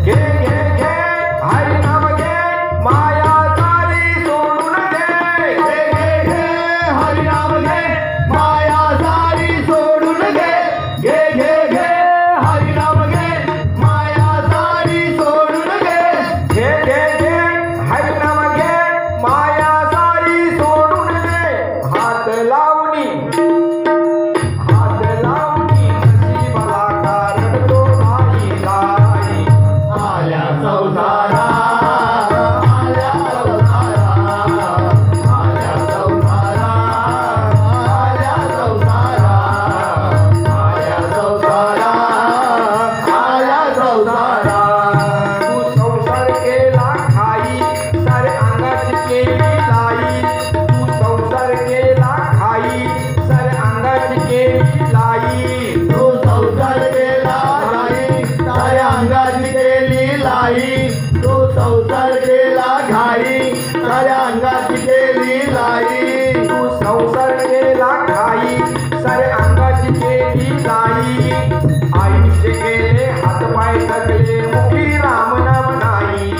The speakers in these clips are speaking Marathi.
घे घे घे हरी नाम घे माया सारी सोडून घे घे घे घे हरी नाम घे माया सारी सोडून घे घे घे घे हरी नाम घे माया सारी सोडून घे घे घे घे हरी नाम घे माया सारी सोडून घे हात लावणी नशिबाला कारण तो नाही नाही आल्या संसारा आल्या संसारा आल्या संसारा आल्या संसारा आल्या संसारा आल्या संसारा तू संसार केला खाई सारे अंगाची केली लाई तू संसार केला खाई सारे अंगाची केली लाई तू संसार केला घाई साऱ्या अंगाची केली लाई तू संसार केला घाई साऱ्या अंगाची केली लाई तू संसार केला खाई सारे अंगाची केली लाई आयुष्य गेले हातपाय थकले मुखी राम नाम नाही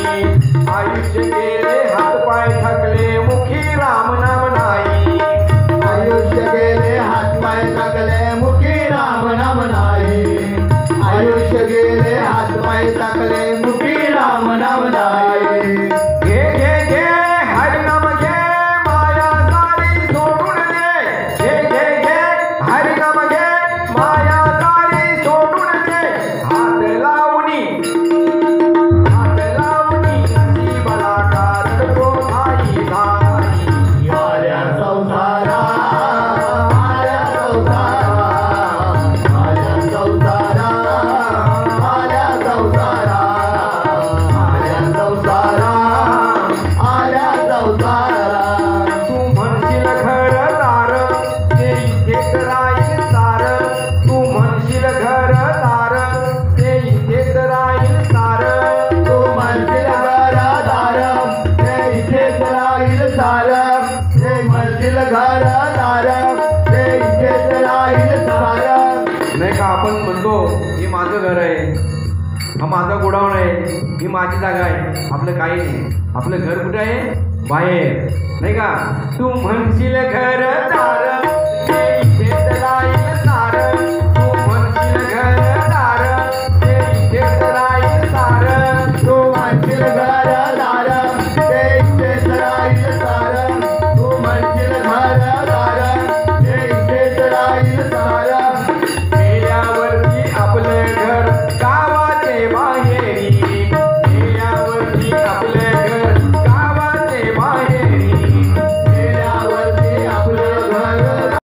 आयुष्य गेले हातपाय थकले मुखी राम नाम नाही आयुष्य गेले हातपाय टाकले मुखी राम नाम नाही आयुष्य गेले हातपाय टाकले मुखी राम नाम नाही घे घे घे हरी नाम घे माया सारी सोडून दे घे घे घे हरी नाम घे माया सारी सोडून दे हात लावणी नशिबाला कारण तो नाही नाही आल्या संसारा आल्या संसारा आल्या संसारा आल्या संसारा आल्या संसारा आल्या संसारा तू म्हणशील घरदार ते इथेच राहील सार तू म्हणशील घरदार ते इथेच राहील सार तू म्हणशील घरदार ते इथेच राहील सार ते म्हणशील घरदार ते इथेच राहील सार नाही का आपण म्हणतो हे माझं घर आहे हा माझा गोडाऊन आहे ही माझी जागा आहे आपलं काही नाही आपलं घर कुठे आहे बाहेर नाही का तू म्हणशील घरदार